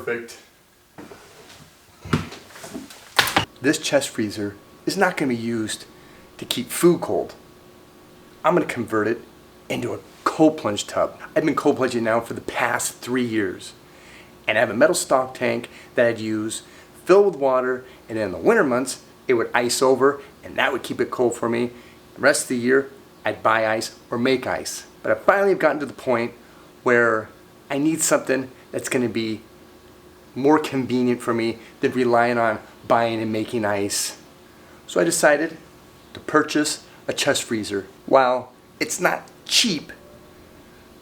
perfect. This chest freezer is not going to be used to keep food cold. I'm going to convert it into a cold plunge tub. I've been cold plunging now for the past 3 years. And I have a metal stock tank that I'd use, fill with water, and in the winter months, it would ice over, and that would keep it cold for me. The rest of the year, I'd buy ice or make ice. But I finally have gotten to the point where I need something that's going to be more convenient for me than relying on buying and making ice. So I decided to purchase a chest freezer. While it's not cheap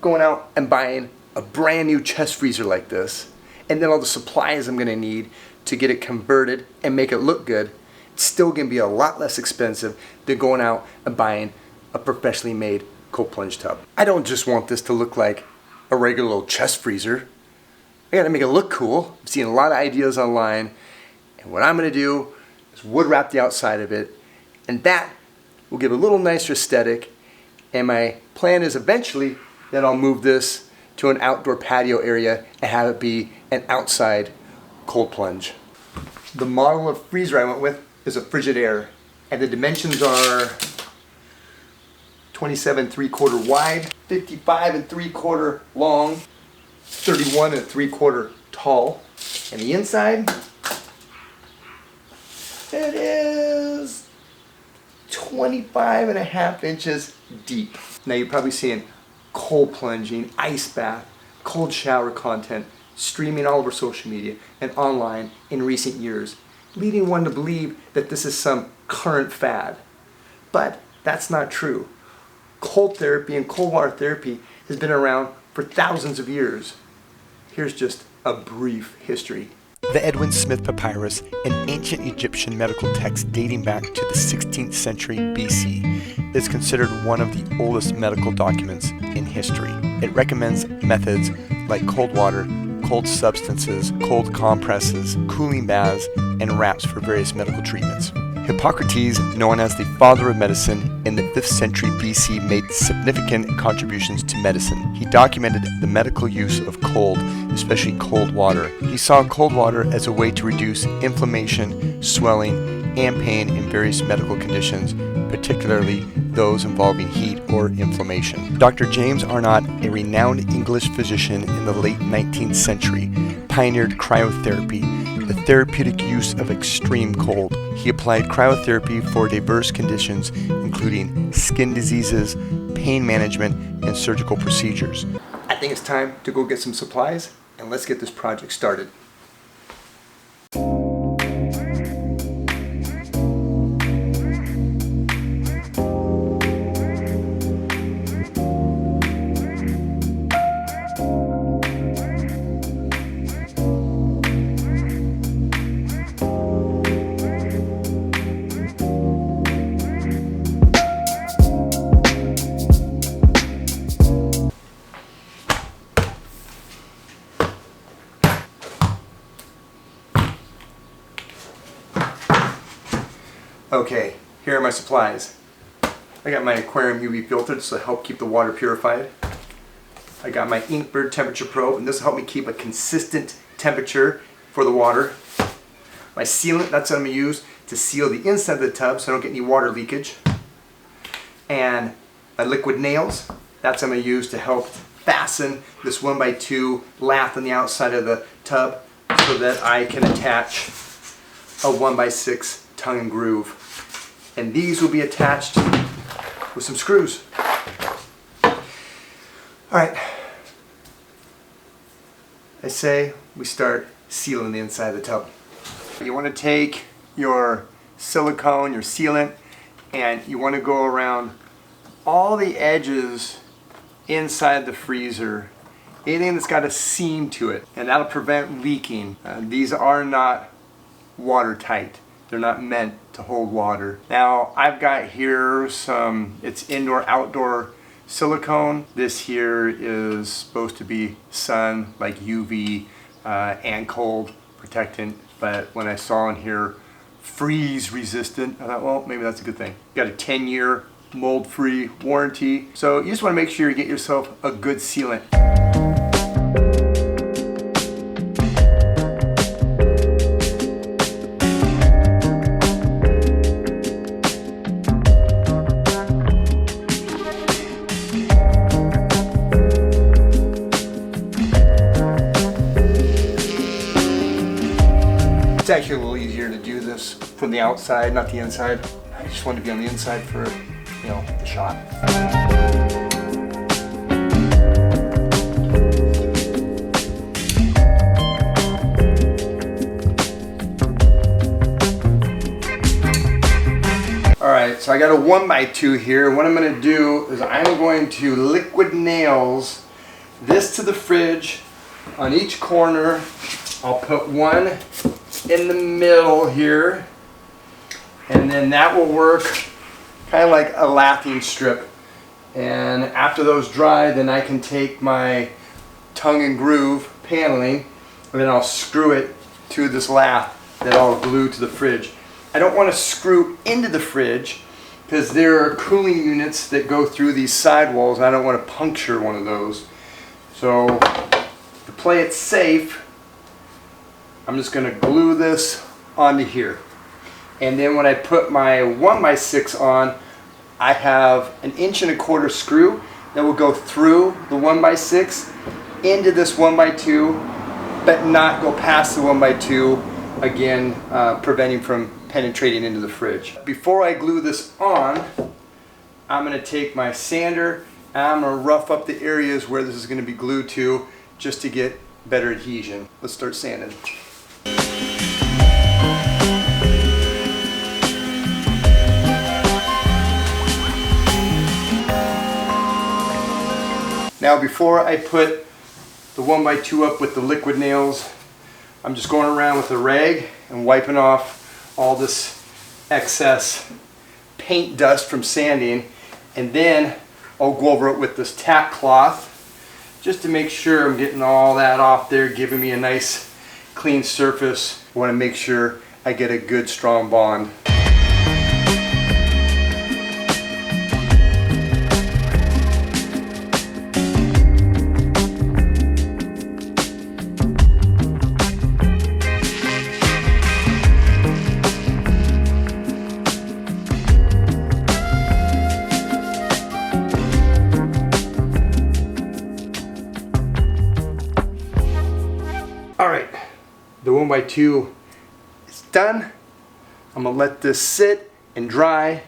going out and buying a brand new chest freezer like this, and then all the supplies I'm going to need to get it converted and make it look good, it's still going to be a lot less expensive than going out and buying a professionally made cold plunge tub. I don't just want this to look like a regular old chest freezer. I gotta make it look cool. I've seen a lot of ideas online, and what I'm gonna do is wood wrap the outside of it, and that will give it a little nicer aesthetic. And my plan is eventually that I'll move this to an outdoor patio area and have it be an outside cold plunge. The model of freezer I went with is a Frigidaire, and the dimensions are 27 3/4 wide, 55 3/4 long, 31 3/4 tall, and the inside, it is 25.5 inches deep. Now you're probably seeing cold plunging, ice bath, cold shower content streaming all over social media and online in recent years, leading one to believe that this is some current fad. But that's not true. Cold therapy and cold water therapy has been around for thousands of years. Here's just a brief history. The Edwin Smith Papyrus, an ancient Egyptian medical text dating back to the 16th century BC, is considered one of the oldest medical documents in history. It recommends methods like cold water, cold substances, cold compresses, cooling baths, and wraps for various medical treatments. Hippocrates, known as the father of medicine in the 5th century BC, made significant contributions to medicine. He documented the medical use of cold, especially cold water. He saw cold water as a way to reduce inflammation, swelling, and pain in various medical conditions, particularly those involving heat or inflammation. Dr. James Arnott, a renowned English physician in the late 19th century, pioneered cryotherapy, the therapeutic use of extreme cold. He applied cryotherapy for diverse conditions, including skin diseases, pain management, and surgical procedures. I think it's time to go get some supplies, and let's get this project started. Okay, here are my supplies. I got my aquarium UV filter, this will help keep the water purified. I got my Inkbird temperature probe, and this will help me keep a consistent temperature for the water. My sealant, that's what I'm going to use to seal the inside of the tub so I don't get any water leakage. And my liquid nails, that's what I'm going to use to help fasten this 1x2 lath on the outside of the tub so that I can attach a 1x6 tongue and groove. And these will be attached with some screws. Alright, I say we start sealing the inside of the tub. You want to take your silicone, your sealant, and you want to go around all the edges inside the freezer, anything that's got a seam to it, and that'll prevent leaking. These are not watertight. They're not meant to hold water. Now I've got here some, it's indoor outdoor silicone. This here is supposed to be sun, like UV and cold protectant, but when I saw in here freeze resistant, I thought, well, maybe that's a good thing. Got a 10-year mold-free warranty. So you just want to make sure you get yourself a good sealant. actually a little easier to do this from the outside, not the inside. I just wanted to be on the inside for, the shot. Alright, so I got a 1x2 here. What I'm going to do is I'm going to liquid nails this to the fridge on each corner. I'll put one in the middle here, and then that will work kind of like a lathing strip. And after those dry, then I can take my tongue and groove paneling, and then I'll screw it to this lath that I'll glue to the fridge. I don't want to screw into the fridge because there are cooling units that go through these sidewalls, and I don't want to puncture one of those. So to play it safe, I'm just going to glue this onto here. And then when I put my 1x6 on, I have an 1.25 inch screw that will go through the 1x6 into this 1x2, but not go past the 1x2, again preventing from penetrating into the fridge. Before I glue this on, I'm going to take my sander and I'm going to rough up the areas where this is going to be glued to just to get better adhesion. Let's start sanding. Now before I put the 1x2 up with the liquid nails, I'm just going around with a rag and wiping off all this excess paint dust from sanding, and then I'll go over it with this tack cloth just to make sure I'm getting all that off there, giving me a nice clean surface. I want to make sure I get a good strong bond. Alright, the 1x2 is done. I'm going to let this sit and dry.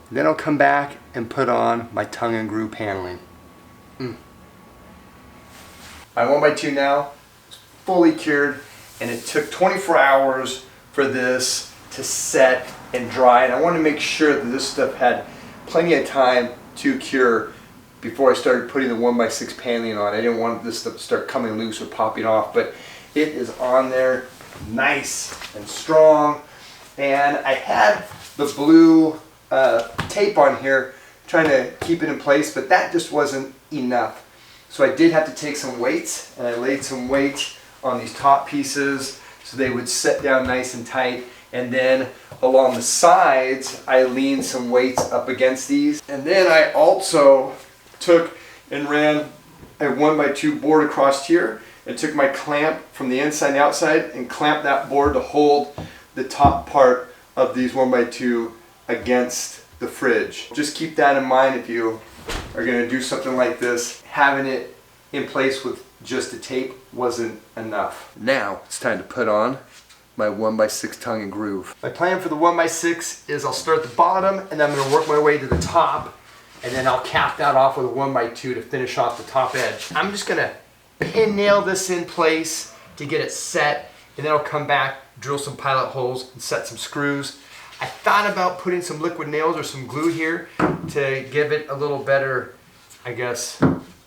Then I'll come back and put on my tongue and groove paneling. My 1x2 now is fully cured, and it took 24 hours for this to set and dry. And I want to make sure that this stuff had plenty of time to cure before I started putting the 1x6 paneling on. I didn't want this stuff to start coming loose or popping off, but it is on there nice and strong. And I had the blue tape on here trying to keep it in place, but that just wasn't enough. So I did have to take some weights, and I laid some weights on these top pieces so they would set down nice and tight. And then along the sides, I leaned some weights up against these. And then I also took and ran a 1x2 board across here and took my clamp from the inside and the outside and clamped that board to hold the top part of these 1x2 against the fridge. Just keep that in mind if you are going to do something like this. Having it in place with just the tape wasn't enough. Now it's time to put on my 1x6 tongue and groove. My plan for the 1x6 is I'll start at the bottom, and then I'm going to work my way to the top, and then I'll cap that off with a 1x2 to finish off the top edge. I'm just going to pin nail this in place to get it set, and then I'll come back, drill some pilot holes, and set some screws. I thought about putting some liquid nails or some glue here to give it a little better, I guess,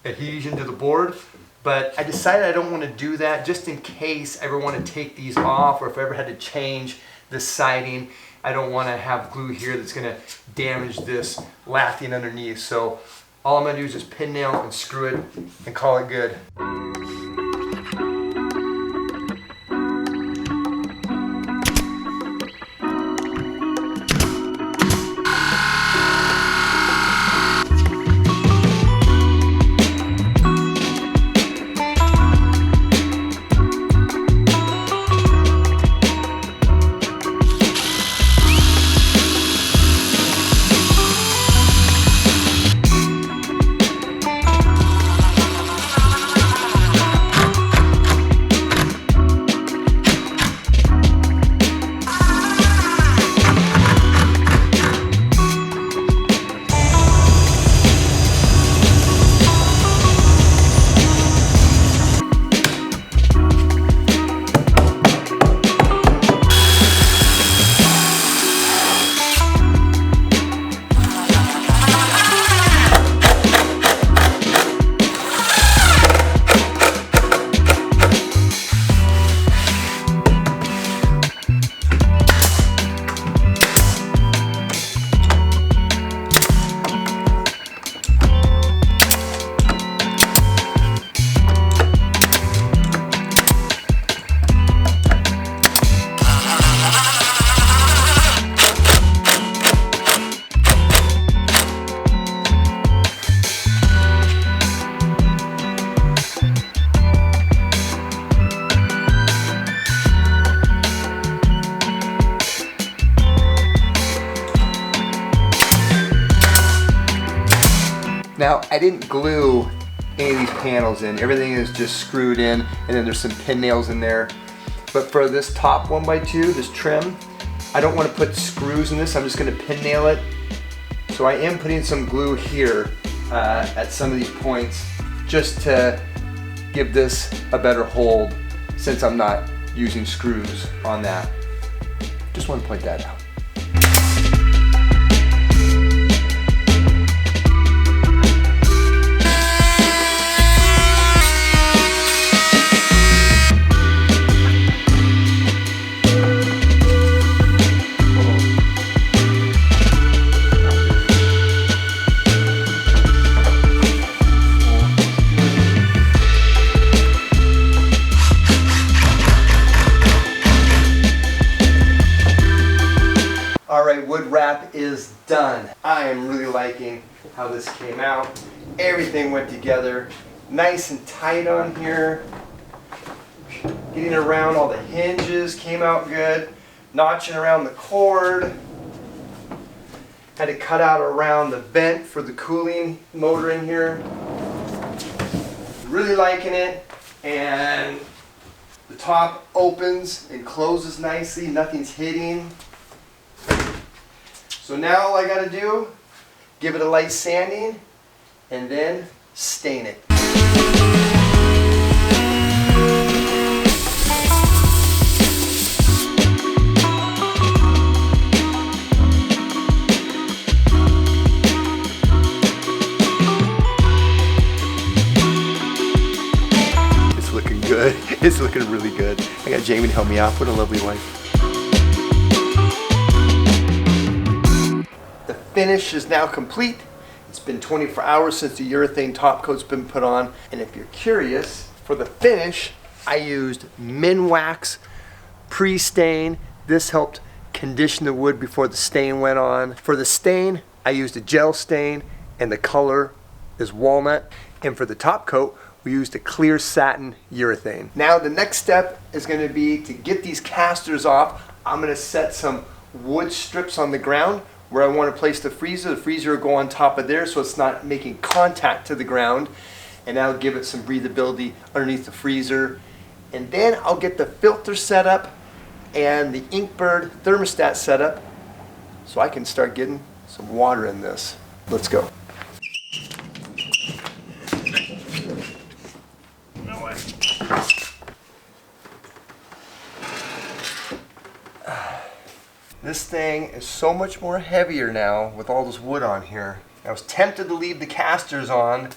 adhesion to the board. But I decided I don't want to do that, just in case I ever want to take these off, or if I ever had to change the siding. I don't want to have glue here that's going to damage this lathing underneath. So all I'm going to do is just pin nail and screw it and call it good. Now, I didn't glue any of these panels in. Everything is just screwed in, and then there's some pin nails in there. But for this top 1x2, this trim, I don't want to put screws in this. I'm just going to pin nail it. So I am putting some glue here at some of these points just to give this a better hold since I'm not using screws on that. Just want to point that out. Alright, wood wrap is done. I am really liking how this came out. Everything went together nice and tight on here. Getting around all the hinges came out good. Notching around the cord. Had to cut out around the vent for the cooling motor in here. Really liking it. And the top opens and closes nicely. Nothing's hitting. So now all I gotta do, give it a light sanding and then stain it. It's looking good. It's looking really good. I got Jamie to help me out. What a lovely wife. Finish is now complete. It's been 24 hours since the urethane top coat's been put on. And if you're curious, for the finish, I used Minwax pre-stain. This helped condition the wood before the stain went on. For the stain, I used a gel stain and the color is walnut. And for the top coat, we used a clear satin urethane. Now the next step is going to be to get these casters off. I'm going to set some wood strips on the ground where I want to place the freezer. The freezer will go on top of there so it's not making contact to the ground, and that'll give it some breathability underneath the freezer. And then I'll get the filter set up and the Inkbird thermostat set up so I can start getting some water in this. Let's go. No way. This thing is so much more heavier now with all this wood on here. I was tempted to leave the casters on,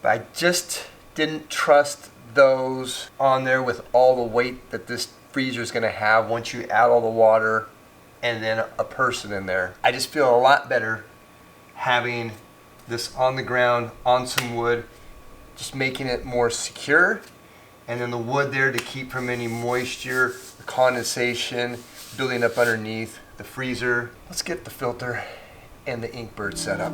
but I just didn't trust those on there with all the weight that this freezer is going to have once you add all the water and then a person in there. I just feel a lot better having this on the ground on some wood, just making it more secure, and then the wood there to keep from any moisture, the condensation building up underneath the freezer. Let's get the filter and the Inkbird set up.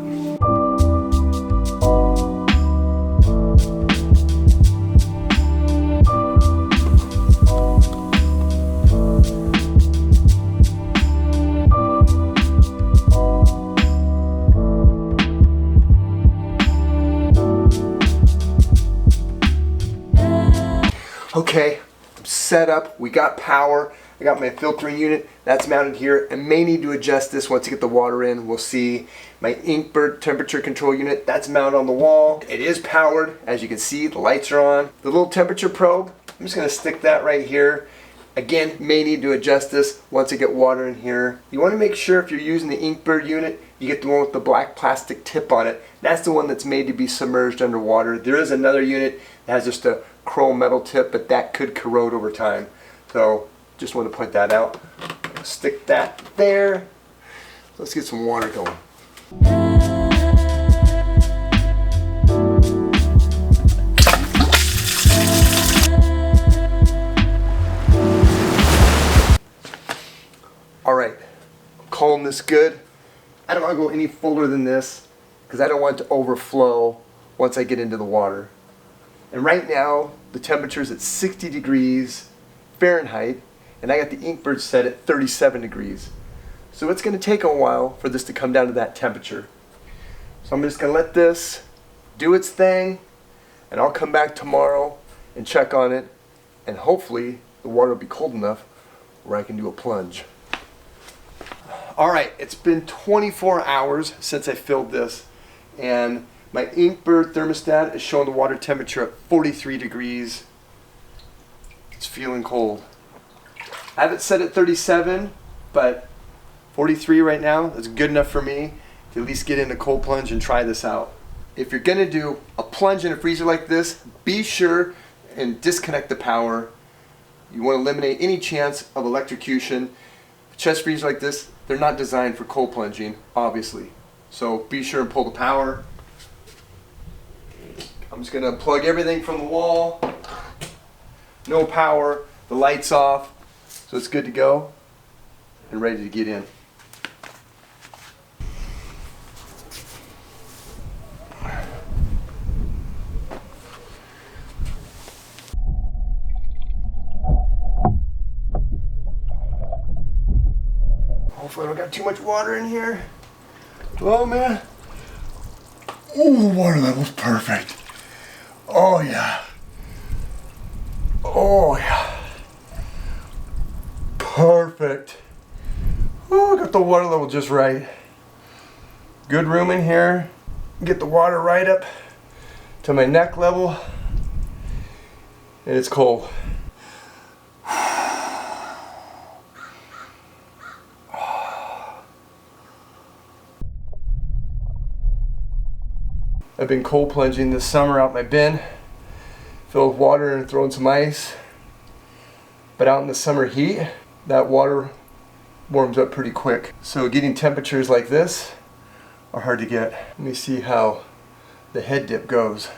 Okay, I'm set up. We got power. I got my filtering unit, that's mounted here. I may need to adjust this once I get the water in, we'll see. My Inkbird temperature control unit, that's mounted on the wall. It is powered, as you can see, the lights are on. The little temperature probe, I'm just gonna stick that right here. Again, may need to adjust this once I get water in here. You wanna make sure if you're using the Inkbird unit, you get the one with the black plastic tip on it. That's the one that's made to be submerged underwater. There is another unit that has just a chrome metal tip, but that could corrode over time. So, just want to point that out. Stick that there. Let's get some water going. All right, calling this good. I don't want to go any fuller than this because I don't want it to overflow once I get into the water. And right now, the temperature is at 60 degrees Fahrenheit. And I got the Inkbird set at 37 degrees. So it's going to take a while for this to come down to that temperature. So I'm just going to let this do its thing, and I'll come back tomorrow and check on it, and hopefully the water will be cold enough where I can do a plunge. Alright, it's been 24 hours since I filled this, and my Inkbird thermostat is showing the water temperature at 43 degrees. It's feeling cold. I have it set at 37, but 43 right now is good enough for me to at least get in a cold plunge and try this out. If you're gonna do a plunge in a freezer like this, be sure and disconnect the power. You want to eliminate any chance of electrocution. Chest freezers like this, they're not designed for cold plunging, obviously. So be sure and pull the power. I'm just gonna plug everything from the wall. No power, the light's off, so it's good to go and ready to get in. Hopefully I don't got too much water in here. Oh man. Oh, the water level's perfect. Oh yeah. Oh yeah. Perfect. Oh, I got the water level just right. Good room in here. Get the water right up to my neck level. And it's cold. I've been cold plunging this summer out my bin, filled with water and throwing some ice. But out in the summer heat, that water warms up pretty quick. So getting temperatures like this are hard to get. Let me see how the head dip goes.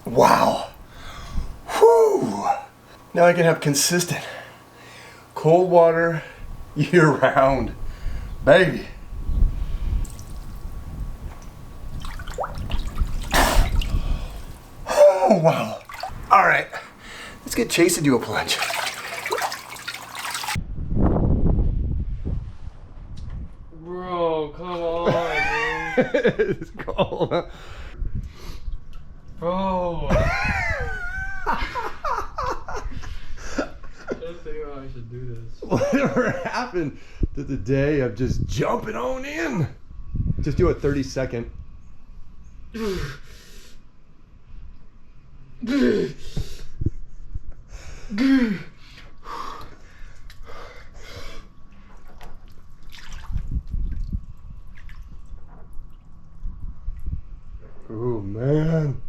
Wow. Whew. Now I can have consistent cold water year round. Baby. Oh, wow. All right. Let's get Chase to do a plunge. Bro, come on, man. It's cold, huh? Bro. I don't think I should do this. Whatever happened to the day of just jumping on in? Just do a 30-second. Oh man.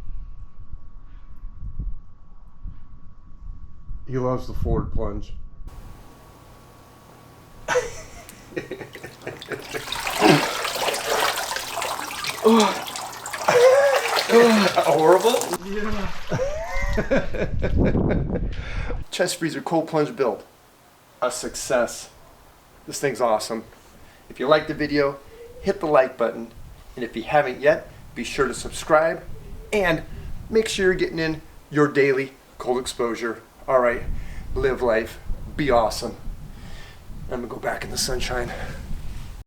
He loves the forward plunge. Horrible? Yeah. Chest freezer cold plunge build. A success. This thing's awesome. If you liked the video, hit the like button. And if you haven't yet, be sure to subscribe. And make sure you're getting in your daily cold exposure. All right, live life, be awesome. I'm gonna go back in the sunshine.